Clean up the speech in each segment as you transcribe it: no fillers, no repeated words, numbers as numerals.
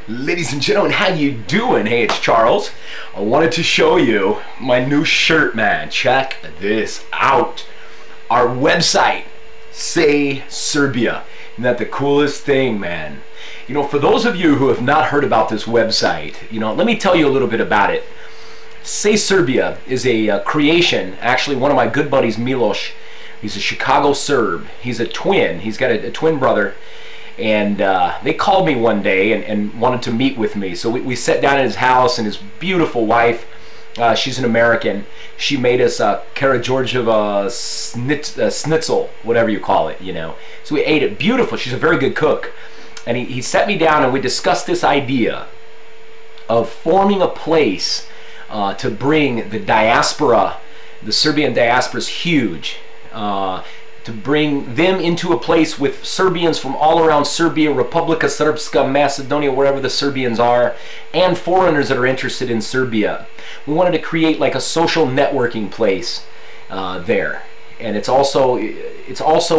Ladies and gentlemen, how you doing? Hey, it's Charles. I wanted to show you my new shirt, man. Check this out. Our website, Say Serbia. Isn't that the coolest thing, man? You know, for those of you who have not heard about this website, let me tell you a little bit about it. Say Serbia is a creation, actually one of my good buddies, Milos. He's a Chicago Serb. He's a twin. He's got a twin brother. And they called me one day and wanted to meet with me. So we sat down at his house, and his beautiful wife, she's an American. She made us Karageorgieva schnitzel, whatever you call it, So we ate it. Beautiful. She's a very good cook. And he sat me down, and we discussed this idea of forming a place to bring the diaspora. The Serbian diaspora is huge. To bring them into a place with Serbians from all around Serbia, Republika Srpska, Macedonia, wherever the Serbians are, and foreigners that are interested in Serbia. We wanted to create like a social networking place there, and it's also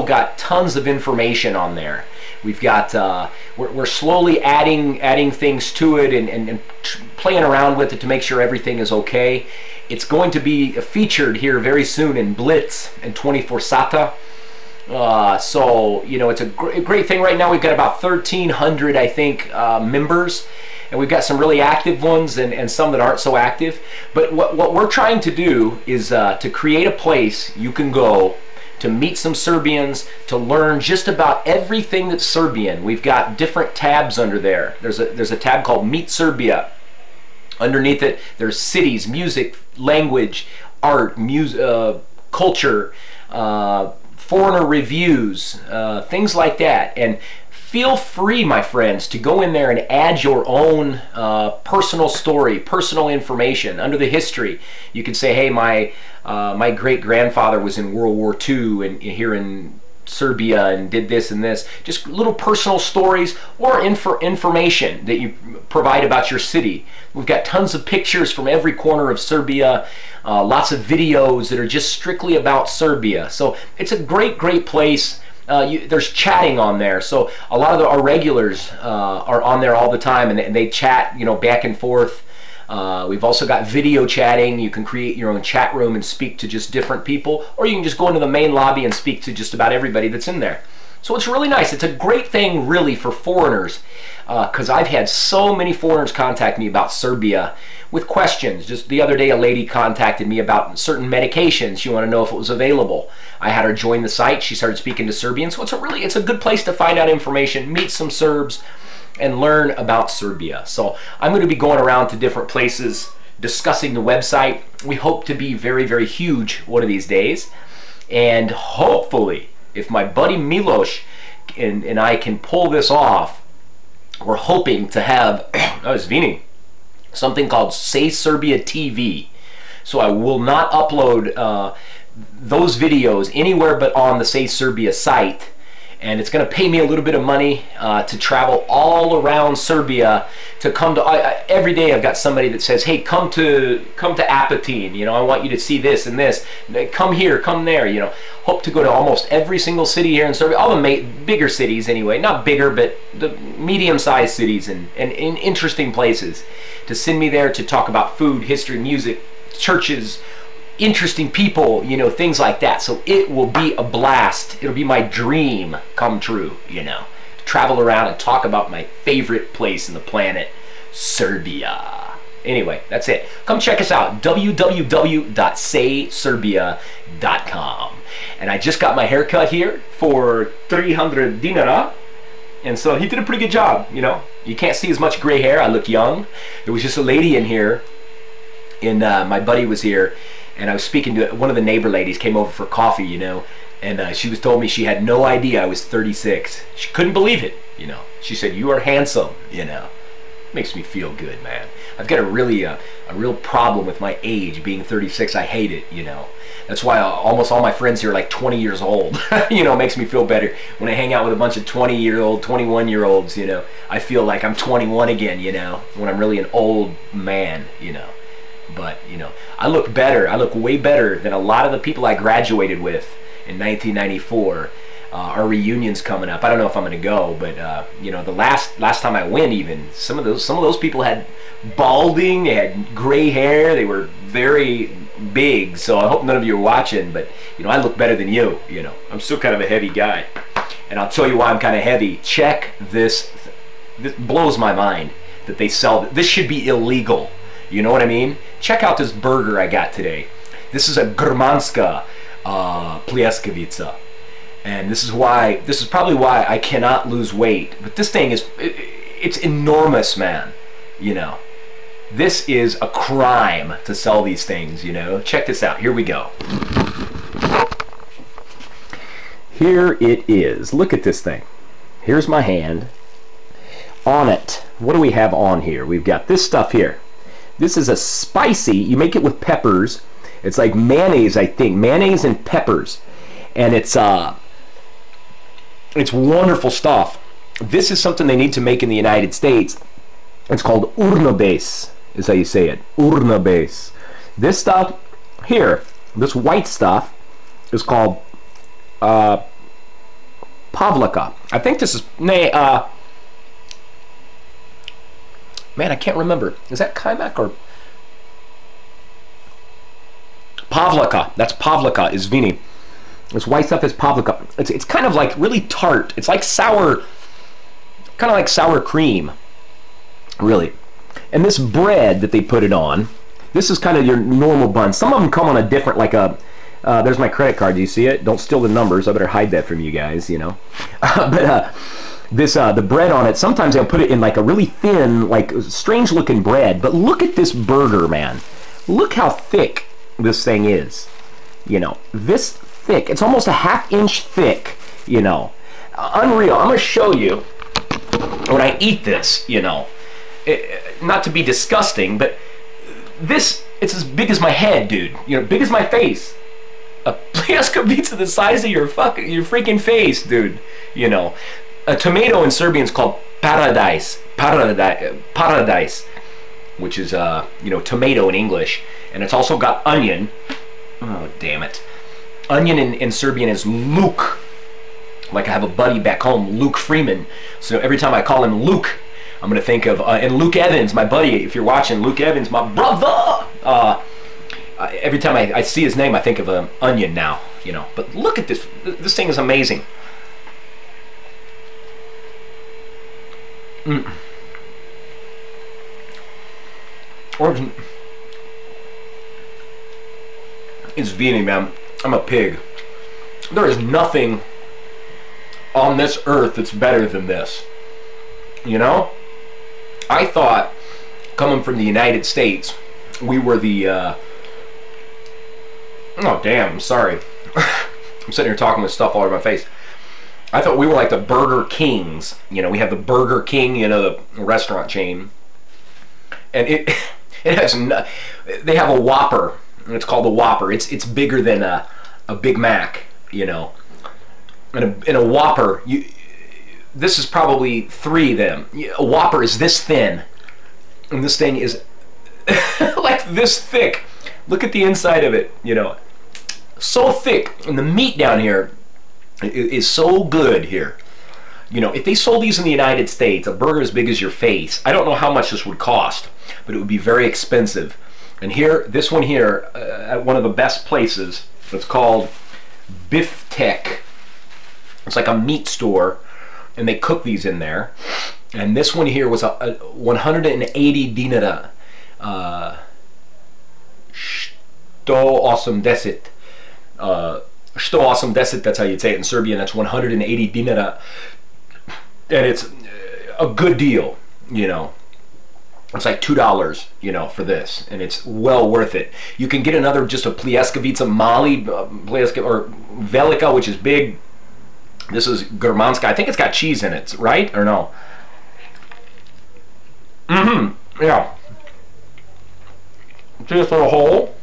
got tons of information on there. We've got we're slowly adding things to it and playing around with it to make sure everything is okay. It's going to be featured here very soon in Blitz and 24 Sata. So it's a great thing. Right now we've got about 1,300, I think, members, and we've got some really active ones and some that aren't so active. But what we're trying to do is to create a place you can go to meet some Serbians, to learn just about everything that's Serbian. We've got different tabs under there. There's a tab called Meet Serbia. Underneath it, there's cities, music, language, art, culture, foreigner reviews, things like that. And feel free, my friends, to go in there and add your own personal story, personal information. Under the history, you can say, hey, my great-grandfather was in World War II and here in Serbia and did this and this. Just little personal stories or information that you provide about your city. We've got tons of pictures from every corner of Serbia, lots of videos that are just strictly about Serbia. So it's a great place. There's chatting on there, so a lot of our regulars are on there all the time, and they chat, back and forth. We've also got video chatting. You can create your own chat room and speak to just different people, or you can just go into the main lobby and speak to just about everybody that's in there. So it's really nice. It's a great thing, really, for foreigners, because I've had so many foreigners contact me about Serbia with questions. Just the other day, a lady contacted me about certain medications. She wanted to know if it was available. I had her join the site. She started speaking to Serbian. So it's a good place to find out information, meet some Serbs, and learn about Serbia. So I'm going to be going around to different places discussing the website. We hope to be very, very huge one of these days. And hopefully, if my buddy Milos and I can pull this off, we're hoping to have something called Say Serbia TV. So I will not upload those videos anywhere but on the Say Serbia site. And it's going to pay me a little bit of money to travel all around Serbia to come to. Every day I've got somebody that says, "Hey, come to Apatin. I want you to see this and this. Come here, come there. Hope to go to almost every single city here in Serbia, all the bigger cities anyway, not bigger, but the medium-sized cities and interesting places. To send me there to talk about food, history, music, churches, interesting people, things like that. So it will be a blast. It'll be my dream come true, to travel around and talk about my favorite place in the planet, Serbia. Anyway, that's it. Come check us out, www.sayserbia.com. And I just got my hair cut here for 300 dinara. And so he did a pretty good job, You can't see as much gray hair. I look young. There was just a lady in here, and my buddy was here, and I was speaking to one of the neighbor ladies, came over for coffee, and she was told me she had no idea I was 36. She couldn't believe it, She said, "You are handsome," Makes me feel good, man. I've got a real problem with my age, being 36. I hate it, That's why almost all my friends here are like 20 years old. Makes me feel better. When I hang out with a bunch of 20-year-old, 21-year-olds, I feel like I'm 21 again, when I'm really an old man, But, I look better. I look way better than a lot of the people I graduated with in 1994. Our reunion's coming up. I don't know if I'm gonna go, but you know, the last time I went, even some of those people had balding, they had gray hair, they were very big. So I hope none of you are watching, but you know, I look better than you. You know, I'm still kind of a heavy guy, and I'll tell you why I'm kind of heavy. Check this. This blows my mind that they sell this. Should be illegal. You know what I mean? Check out this burger I got today. This is a Gurmanska Pljeskavica. And this is probably why I cannot lose weight. But this thing is, it's enormous, man. You know, this is a crime to sell these things, you know. Check this out. Here we go. Here it is. Look at this thing. Here's my hand. On it, what do we have on here? We've got this stuff here. This is a spicy, you make it with peppers. It's like mayonnaise, I think. Mayonnaise and peppers. And it's wonderful stuff. This is something they need to make in the United States. It's called urnabes, is how you say it. Urnabes. This stuff here, this white stuff, is called pavlaka. I think this is, man, I can't remember. Is that kaimak or pavlaka? That's pavlaka, is vini. This white stuff is pavlaka. It's kind of like really tart. It's like sour, kind of like sour cream, really. And this bread that they put it on, this is kind of your normal bun. Some of them come on a different, like a, there's my credit card. Do you see it? Don't steal the numbers. I better hide that from you guys, you know. The bread on it, sometimes they'll put it in like a really thin, like strange looking bread. But look at this burger, man. Look how thick this thing is. You know, this thick. It's almost a ½ inch thick, you know. Unreal. I'm going to show you when I eat this, you know. Not to be disgusting, but this, it's as big as my head, dude. You know, big as my face. A Pljeskavica the size of your freaking face, dude. You know. A tomato in Serbian is called paradise, which is you know, tomato in English, and it's also got onion. Oh, damn it! Onion in Serbian is Luke. Like I have a buddy back home, Luke Freeman. So every time I call him Luke, I'm gonna think of and Luke Evans, my buddy. If you're watching, Luke Evans, my brother. Every time I see his name, I think of onion now. You know, but look at this. This thing is amazing. It's vini, man. I'm a pig. There is nothing on this earth that's better than this. You know? I thought, coming from the United States, we were the, oh, damn, I'm sorry. I'm sitting here talking with stuff all over my face. I thought we were like the Burger Kings. You know, we have the Burger King, you know, the restaurant chain. And it has no, they have a Whopper, and it's called a Whopper. It's bigger than a Big Mac, you know. And a Whopper, this is probably 3 of them. A Whopper is this thin, and this thing is like this thick. Look at the inside of it, you know. So thick, and the meat down here is so good here. You know, if they sold these in the United States, a burger as big as your face, I don't know how much this would cost, but it would be very expensive. And here, this one here, at one of the best places, it's called Biftek. It's like a meat store, and they cook these in there. And this one here was a 180 dinara. 180. 180, that's how you'd say it in Serbian. That's 180 dinara. And it's a good deal, you know. It's like $2, you know, for this, and it's well worth it. You can get another, just a Pljeskavica Mali, or Velika, which is big. This is Gurmanska. I think it's got cheese in it, right? Or no? Yeah. See this little hole?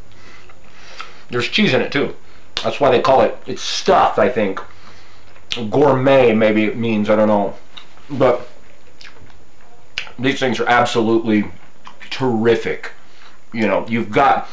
There's cheese in it too. That's why they call it, it's stuffed, I think. Gourmet, maybe it means, I don't know. But these things are absolutely terrific. You know, you've got